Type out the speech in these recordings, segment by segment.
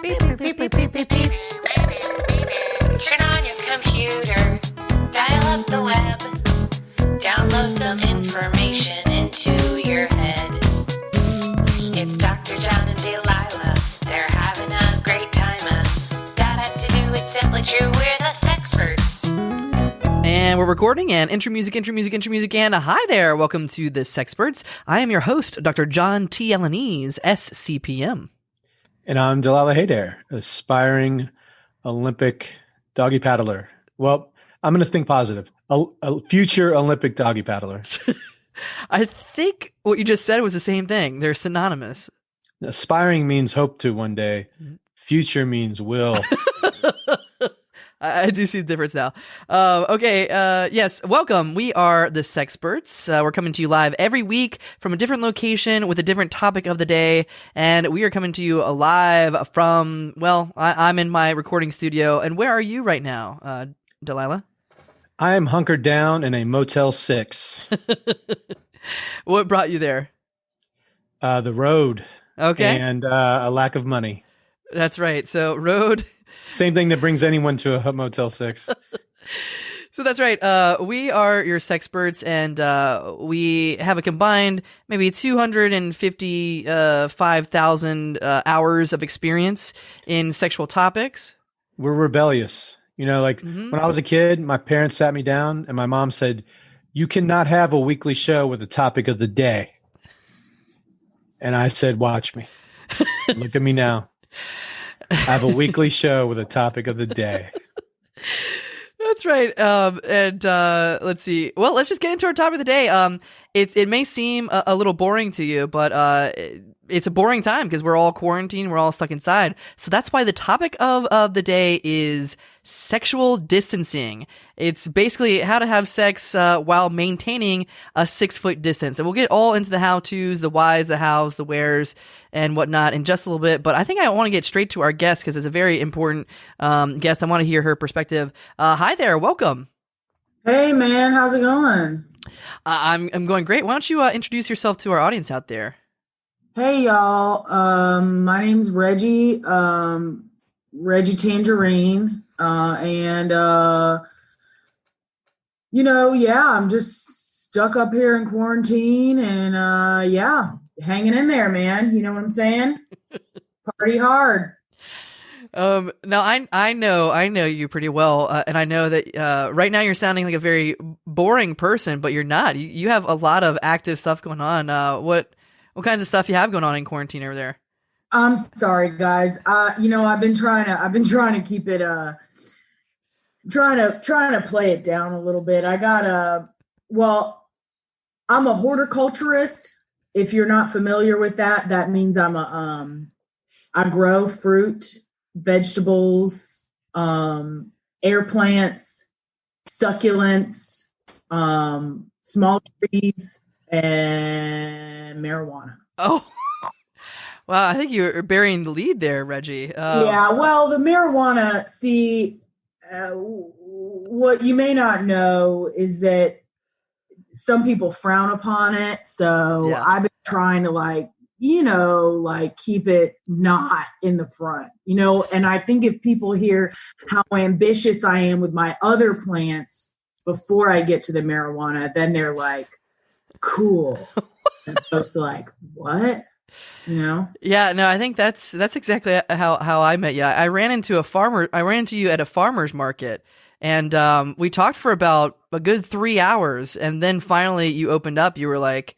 Beep, beep, beep, beep, beep, beep, beep. Turn on your computer, dial up the web, download some information into your head. It's Dr. John and Delilah, they're having a great time. That to do, it's simply true, we're the Sexperts. And we're recording, and intro music, and hi there, welcome to the Sexperts. I am your host, Dr. John T. Elanese, SCPM. And I'm Delilah Haydair, aspiring Olympic doggy paddler. Well, I'm going to think positive. A future Olympic doggy paddler. I think what you just said was the same thing. They're synonymous. Aspiring means hope to one day. Future means will. I do see the difference now. Okay. Yes. Welcome. We are the Sexperts. We're coming to you live every week from a different location with a different topic of the day. And we are coming to you live from, well, I'm in my recording studio. And where are you right now, Delilah? I am hunkered down in a Motel 6. What brought you there? The road. Okay. And a lack of money. That's right. So road. Same thing that brings anyone to a Motel 6. So that's right. We are your Sexperts, and we have a combined maybe 255,000 hours of experience in sexual topics. We're rebellious. You know, like when I was a kid, my parents sat me down and my mom said, "You cannot have a weekly show with the topic of the day." And I said, "Watch me. Look at me now. I have a weekly show with a topic of the day." That's right. Let's see. Well, let's just get into our topic of the day. It may seem a little boring to you, but it's a boring time because we're all quarantined. We're all stuck inside. So that's why the topic of the day is sexual distancing. It's basically how to have sex while maintaining a 6-foot distance. And we'll get all into the how-tos, the whys, the hows, the wheres, and whatnot in just a little bit. But I think I want to get straight to our guest because it's a very important guest. I want to hear her perspective. Hi there. Welcome. Hey, man. How's it going? I'm going great. Why don't you introduce yourself to our audience out there? Hey, y'all. My name's Reggie, Reggie Tangerine. I'm just stuck up here in quarantine and, hanging in there, man. You know what I'm saying? Party hard. Now I know you pretty well, and I know that right now you're sounding like a very boring person, but you're not. You have a lot of active stuff going on. What kinds of stuff you have going on in quarantine over there? I'm sorry, guys. I've been trying to keep it trying to play it down a little bit. I'm a horticulturist. If you're not familiar with that, that means I grow fruit, vegetables, air plants, succulents, small trees, and marijuana. Oh, wow. I think you're burying the lead there, Reggie. Yeah, well, the marijuana, what you may not know is that some people frown upon it. So yeah. I've been trying to keep it not in the front, and I think if people hear how ambitious I am with my other plants before I get to the marijuana, then they're like, cool. And folks are like, what? Yeah, no, I think that's exactly how I met you. I ran into you at a farmer's market, and we talked for about a good 3 hours, and then finally you opened up. You were like,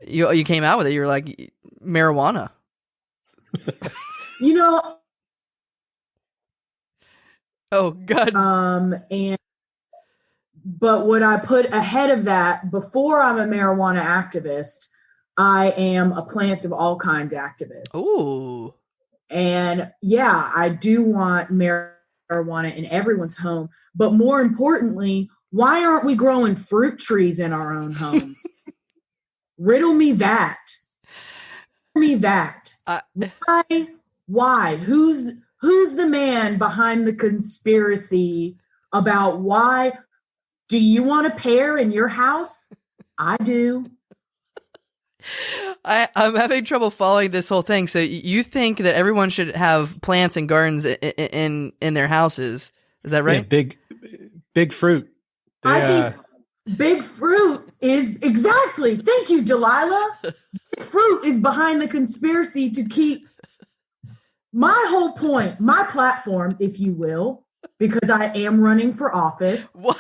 you came out with it. You were like, marijuana. Oh God. But what I put ahead of that, before I'm a marijuana activist, I am a plants of all kinds activist. Ooh. And yeah, I do want marijuana in everyone's home. But more importantly, why aren't we growing fruit trees in our own homes? Riddle me that. Why? Who's the man behind the conspiracy about why? Do you want a pear in your house? I do. I'm having trouble following this whole thing. So you think that everyone should have plants and gardens in their houses? Is that right? Yeah, big fruit. I think big fruit is exactly. Thank you, Delilah. Big fruit is behind the conspiracy to keep my whole point, my platform, if you will, because I am running for office. What?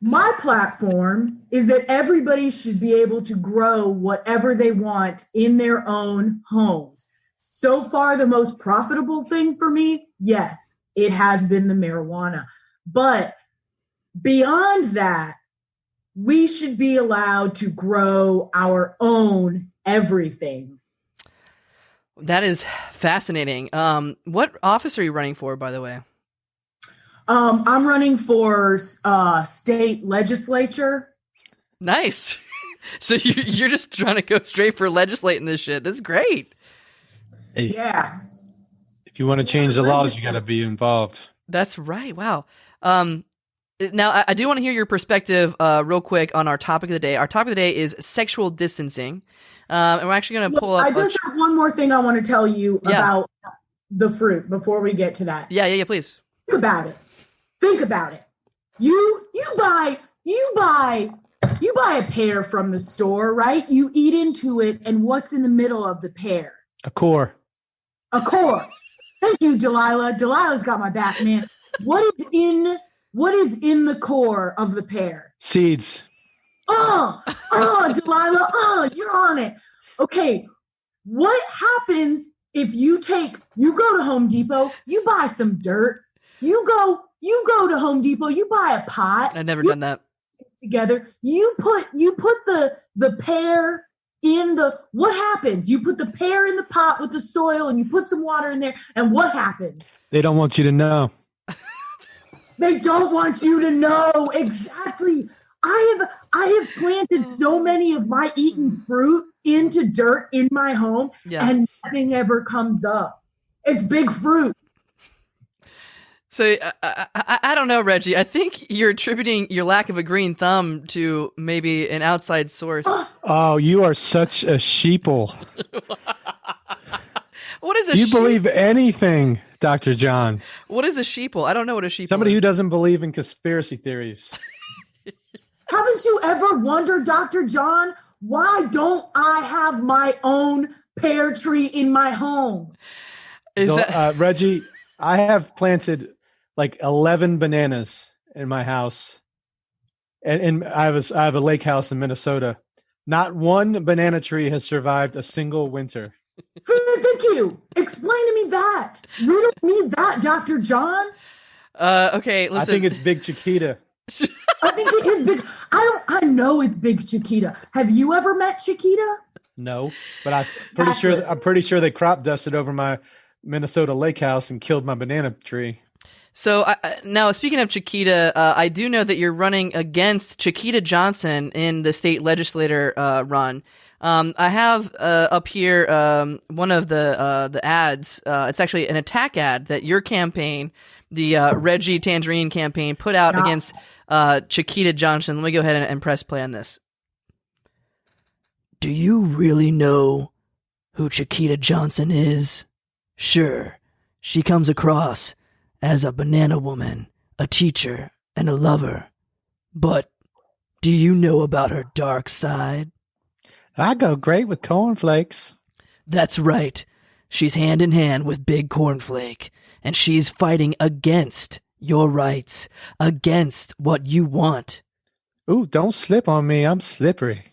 My platform is that everybody should be able to grow whatever they want in their own homes. So far, the most profitable thing for me, yes, it has been the marijuana. But beyond that, we should be allowed to grow our own everything. That is fascinating. What office are you running for, by the way? I'm running for state legislature. Nice. So you're just trying to go straight for legislating this shit. That's great. Hey, yeah. If you want to change the laws, you got to be involved. That's right. Wow. Now, I do want to hear your perspective real quick on our topic of the day. Our topic of the day is sexual distancing. And we're actually going to pull up. I just have one more thing I want to tell you about the fruit before we get to that. Yeah, please. Think about it. You buy a pear from the store, right? You eat into it, and what's in the middle of the pear? A core. Thank you, Delilah. Delilah's got my back, man. What is in the core of the pear? Seeds. Delilah, you're on it. Okay, what happens if you go to Home Depot, you buy some dirt, you go to Home Depot, you buy a pot. I've never done that. Together, you put the pear in what happens? You put the pear in the pot with the soil and you put some water in there, and what happens? They don't want you to know. They don't want you to know. Exactly. I have planted so many of my eaten fruit into dirt in my home, and nothing ever comes up. It's big fruit. So I don't know, Reggie. I think you're attributing your lack of a green thumb to maybe an outside source. Oh, you are such a sheeple. What is a You believe anything, Dr. John. What is a sheeple? I don't know what a sheeple Somebody is. who doesn't believe in conspiracy theories. Haven't you ever wondered, Dr. John, why don't I have my own pear tree in my home? Reggie, I have planted like 11 bananas in my house. And I have a lake house in Minnesota. Not one banana tree has survived a single winter. Thank you. Explain to me that. Riddle me that, Dr. John. Okay, listen. I think it's Big Chiquita. I think it is big. I know it's Big Chiquita. Have you ever met Chiquita? No, but I'm pretty sure they crop dusted over my Minnesota lake house and killed my banana tree. So now, speaking of Chiquita, I do know that you're running against Chiquita Johnson in the state legislator run. I have up here one of the ads. It's actually an attack ad that your campaign, the Reggie Tangerine campaign, put out against Chiquita Johnson. Let me go ahead and press play on this. Do you really know who Chiquita Johnson is? Sure, she comes across as a banana woman, a teacher, and a lover. But do you know about her dark side? I go great with cornflakes. That's right. She's hand in hand with Big Cornflake, and she's fighting against your rights, against what you want. Ooh, don't slip on me. I'm slippery.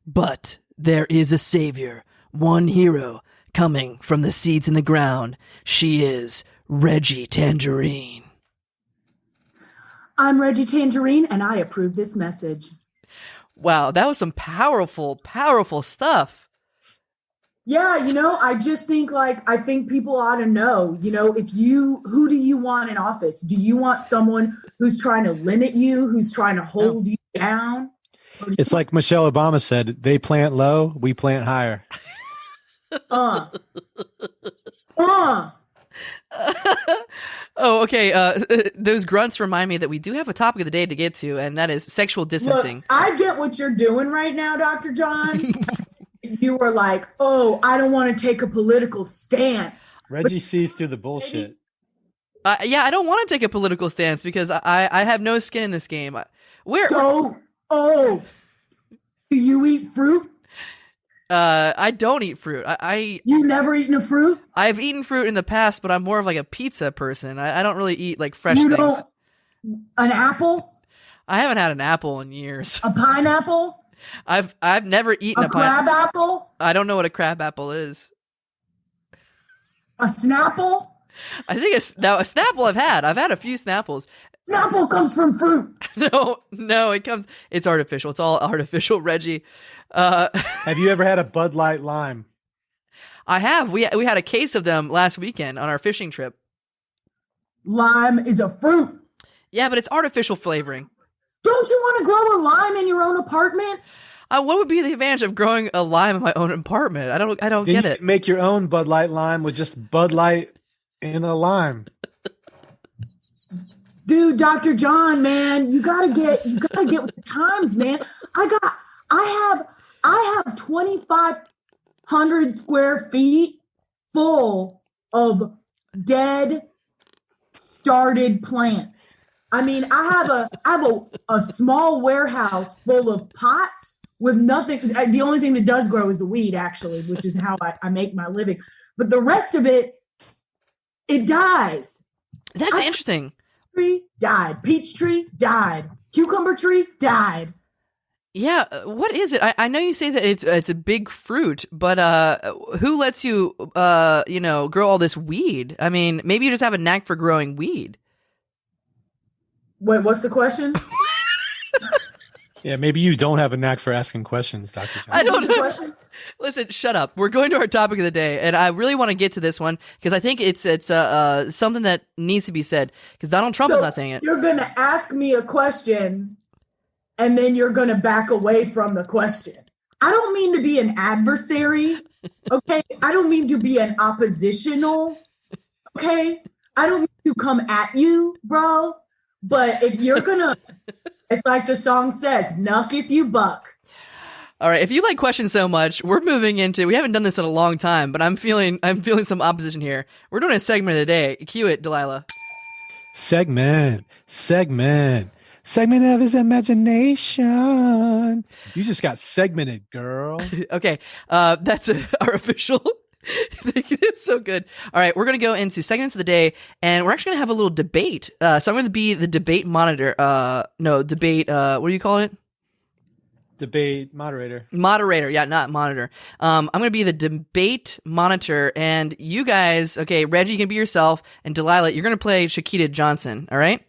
But there is a savior, one hero, coming from the seeds in the ground. She is Reggie Tangerine. I'm Reggie Tangerine, and I approve this message. Wow, that was some powerful, powerful stuff. Yeah, I just think I think people ought to know, who do you want in office? Do you want someone who's trying to limit you, who's trying to hold you down? It's like Michelle Obama said, they plant low, we plant higher. Oh, okay. Those grunts remind me that we do have a topic of the day to get to, and that is sexual distancing. Look, I get get what you're doing right now, Dr. John. You were like, oh, I don't want to take a political stance. Reggie sees through the bullshit. Yeah, I don't want to take a political stance because I have no skin in this game. Do you eat fruit? I don't eat fruit. You never eaten a fruit? I've eaten fruit in the past, but I'm more of like a pizza person. I don't really eat like fresh You things. don't an apple? I haven't had an apple in years. A pineapple? I've never eaten a crab apple? I don't know what a crab apple is. A Snapple? I think a Snapple I've had a few Snapples. Snapple comes from fruit. No, it's artificial. It's all artificial, Reggie. Have you ever had a Bud Light Lime? I have. We had a case of them last weekend on our fishing trip. Lime is a fruit. Yeah, but it's artificial flavoring. Don't you want to grow a lime in your own apartment? What would be the advantage of growing a lime in my own apartment? I don't get it. Make your own Bud Light Lime with just Bud Light in a lime. Dude, Dr. John, man, you gotta get with the times, man. I have 2,500 square feet full of dead, started plants. I mean, I have a small warehouse full of pots with nothing. The only thing that does grow is the weed, actually, which is how I make my living. But the rest of it dies. That's interesting. Tree died. Peach tree died. Cucumber tree died. Yeah, what is it? I know you say that it's a big fruit, but who lets you grow all this weed? I mean, maybe you just have a knack for growing weed. Wait, what's the question? Yeah, maybe you don't have a knack for asking questions, Dr. John. I don't know. Listen, shut up. We're going to our topic of the day, and I really want to get to this one because I think it's something that needs to be said because Donald Trump is not saying it. You're going to ask me a question, and then you're going to back away from the question. I don't mean to be an adversary, okay? I don't mean to be an oppositional, okay? I don't mean to come at you, bro. But if you're going to, it's like the song says, knuck if you buck. All right, if you like questions so much, we're moving into, we haven't done this in a long time, but I'm feeling some opposition here. We're doing a segment of the day. Cue it, Delilah. Segment of his imagination. You just got segmented, girl. Okay, that's our official. It's so good. All right, we're going to go into segments of the day, and we're actually going to have a little debate. So I'm going to be the debate monitor. What do you call it? Debate moderator. Moderator, yeah, not monitor. I'm going to be the debate monitor, and you guys, okay, Reggie, you can be yourself, and Delilah, you're going to play Chiquita Johnson, all right?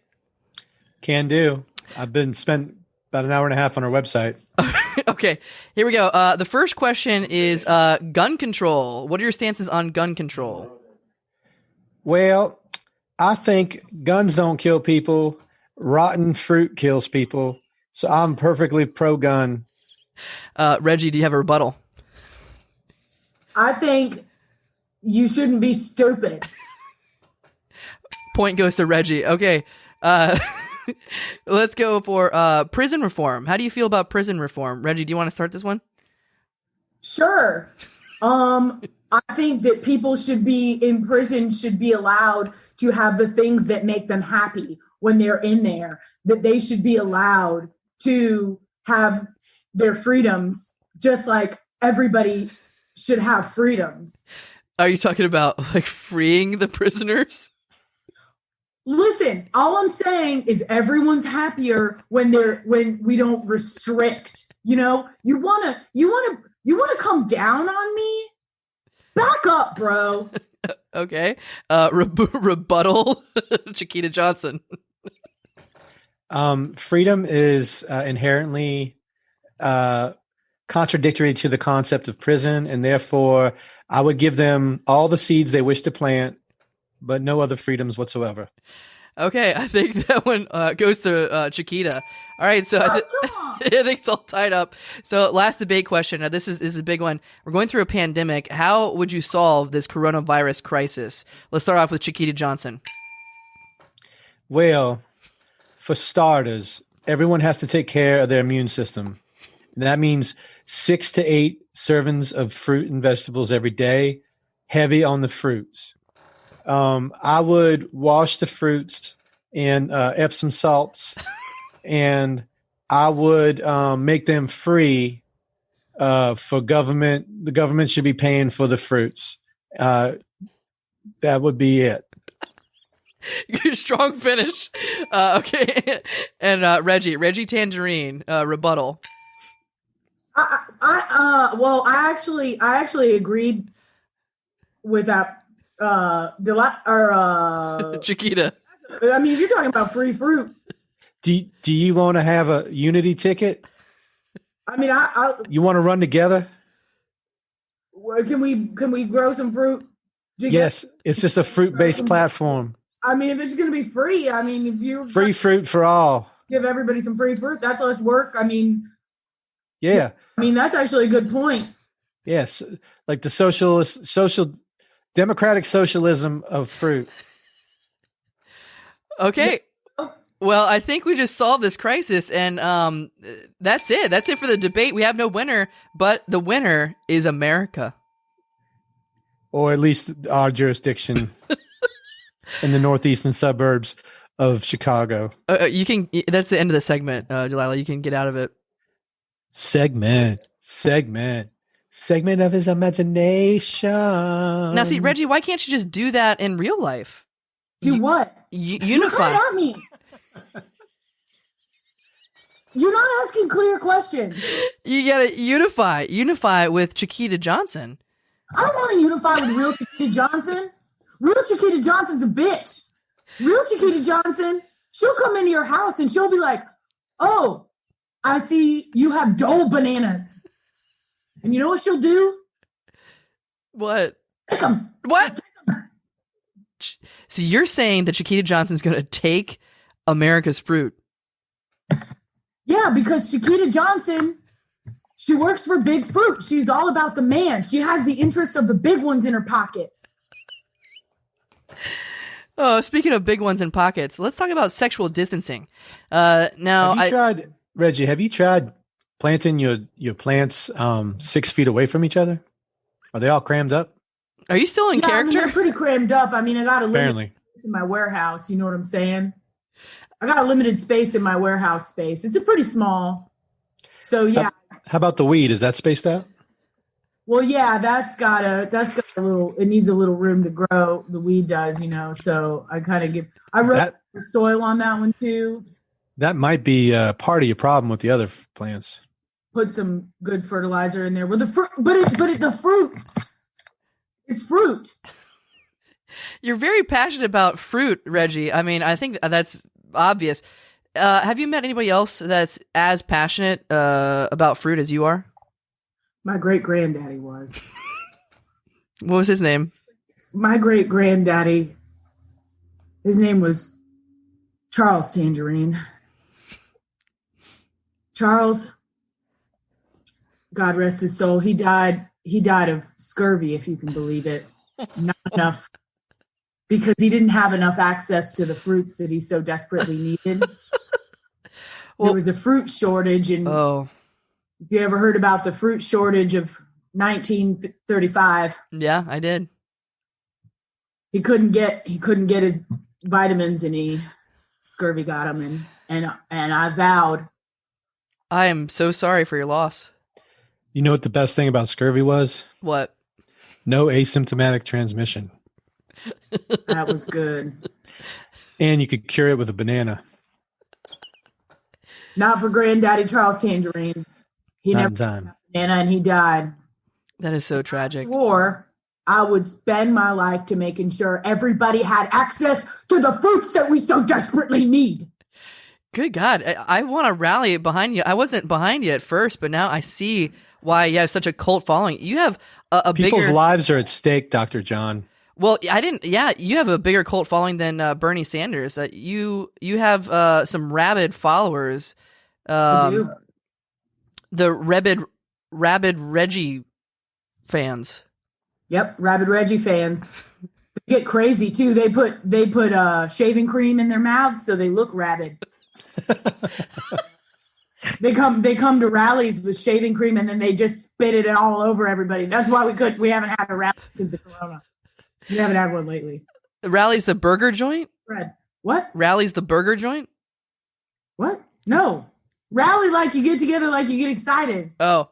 Can do. I've been spent about an hour and a half on our website. Okay, here we go. The first question is gun control. What are your stances on gun control? Well, I think guns don't kill people. Rotten fruit kills people. So I'm perfectly pro-gun. Reggie, do you have a rebuttal? I think you shouldn't be stupid. Point goes to Reggie. Okay. Let's go for prison reform. How do you feel about prison reform? Reggie, do you want to start this one? Sure. I think that people should be in prison, should be allowed to have the things that make them happy when they're in there, that they should be allowed to have their freedoms just like everybody should have freedoms. Are you talking about like freeing the prisoners? Listen, all I'm saying is everyone's happier when we don't restrict. You know, you wanna come down on me? Back up, bro. Okay. Rebuttal, Chiquita Johnson. Freedom is inherently contradictory to the concept of prison, and therefore I would give them all the seeds they wish to plant, but no other freedoms whatsoever. Okay, I think that one goes to Chiquita. All right, so I think it's all tied up. So last debate question. Now this is a big one. We're going through a pandemic. How would you solve this coronavirus crisis? Let's start off with Chiquita Johnson. Well, for starters, everyone has to take care of their immune system. And that means 6 to 8 servings of fruit and vegetables every day, heavy on the fruits. I would wash the fruits in Epsom salts, and I would make them free for government. The government should be paying for the fruits. That would be it. Strong finish. Okay. And Reggie Tangerine, rebuttal. I actually agreed with that. Chiquita. I mean, if you're talking about free fruit. Do you want to have a unity ticket? I mean, you want to run together? Can we grow some fruit together? Yes, it's just a fruit-based platform. I mean, if it's going to be free, I mean, if you free fruit for all, give everybody some free fruit, that's less work. I mean, yeah. I mean, that's actually a good point. Yes, like the democratic socialism of fruit. Okay. Well, I think we just solved this crisis, and that's it. That's it for the debate. We have no winner, but the winner is America. Or at least our jurisdiction in the northeastern suburbs of Chicago. You can. That's the end of the segment, Delilah. You can get out of it. Segment of his imagination. Now, see, Reggie, why can't you just do that in real life? Do what? Unify. You at me. You're not asking clear questions. You gotta unify with Chiquita Johnson. I don't want to unify with real Chiquita Johnson. Real Chiquita Johnson's a bitch. Real Chiquita Johnson, she'll come into your house and she'll be like, "Oh, I see you have Dole bananas." And you know what she'll do? What? Take them. What? So you're saying that Chiquita Johnson's going to take America's fruit? Yeah, because Chiquita Johnson, she works for Big Fruit. She's all about the man. She has the interests of the big ones in her pockets. Oh, speaking of big ones in pockets, let's talk about sexual distancing. Now, Reggie, have you tried planting your plants 6 feet away from each other? Are they all crammed up? Are you still in character? I mean, they're pretty crammed up. I mean, I got a limited Apparently. space in my warehouse. You know what I'm saying? I got a limited space in my warehouse space. It's a pretty small. So yeah. How about the weed? Is that spaced out? Well, yeah, that's got a little. It needs a little room to grow. The weed does, So I kind of I wrote the soil on that one too. That might be part of your problem with the other plants. Put some good fertilizer in there. Well, the fruit, the fruit. It's fruit. You're very passionate about fruit, Reggie. I mean, I think that's obvious. Have you met anybody else that's as passionate about fruit as you are? My great-granddaddy was. What was his name? My great-granddaddy, his name was Charles Tangerine. Charles, God rest his soul, he died of scurvy, if you can believe it. Not enough, because he didn't have enough access to the fruits that he so desperately needed. There was a fruit shortage, and if you ever heard about the fruit shortage of 1935? Yeah, I did. He couldn't get his vitamins, and scurvy got him, and I vowed. I am so sorry for your loss. You know what the best thing about scurvy was? What? No asymptomatic transmission. That was good. And you could cure it with a banana. Not for Granddaddy Charles Tangerine. He never had a banana, and he died. That is so tragic. I swore I would spend my life to making sure everybody had access to the fruits that we so desperately need. Good God. I want to rally behind you. I wasn't behind you at first, but now I see why you have such a cult following. You have People's bigger lives are at stake, Dr. John. Well, I didn't. Yeah, you have a bigger cult following than Bernie Sanders. You have some rabid followers. I do. The rabid Reggie fans. Yep, rabid Reggie fans. They get crazy too. They put shaving cream in their mouths so they look rabid. They come to rallies with shaving cream and then they just spit it all over everybody. That's why we haven't had a rally because of Corona. We haven't had one lately. Rally's the burger joint? Fred. What? Rally's the burger joint? What? No. Rally like you get together, like you get excited. Oh.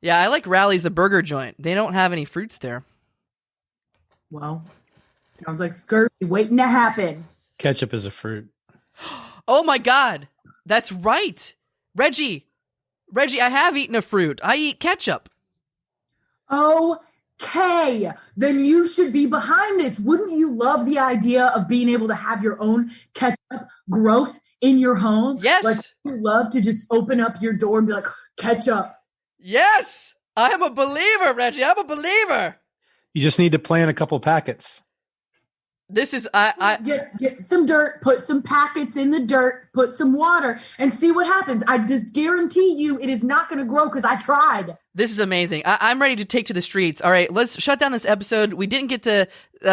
Yeah, I like Rally's the burger joint. They don't have any fruits there. Well, sounds like scurvy waiting to happen. Ketchup is a fruit. Oh my God. That's right. Reggie, I have eaten a fruit. I eat ketchup. Okay, then you should be behind this. Wouldn't you love the idea of being able to have your own ketchup growth in your home? Yes. Like, you love to just open up your door and be like, ketchup. Yes. I am a believer, Reggie. I'm a believer. You just need to plant a couple packets. This is Get some dirt, put some packets in the dirt, put some water, and see what happens. I just guarantee you it is not going to grow because I tried. This is amazing. I'm ready to take to the streets. All right, let's shut down this episode. We didn't get to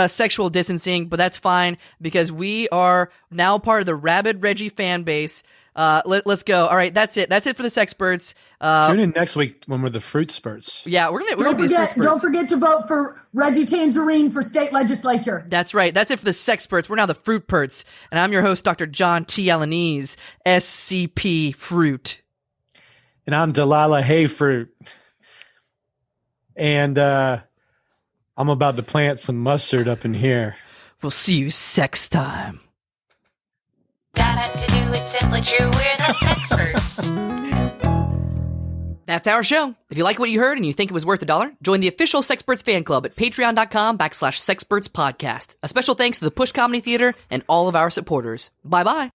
sexual distancing, but that's fine because we are now part of the Rabid Reggie fan base. Let's go. All right, that's it. That's it for the Sexperts. Tune in next week when we're the Fruit Spurts. Yeah, Don't forget to vote for Reggie Tangerine for state legislature. That's right. That's it for the Sexperts. We're now the Fruit Perts, and I'm your host, Dr. John T. Alanese, SCP Fruit. And I'm Delilah Hayfruit. And I'm about to plant some mustard up in here. We'll see you sex time. To do it's simply true. We're the Sexperts. That's our show. If you like what you heard and you think it was worth $1, join the official Sexperts fan club at patreon.com/Sexperts podcast. A special thanks to the Push Comedy Theater and all of our supporters. Bye-bye.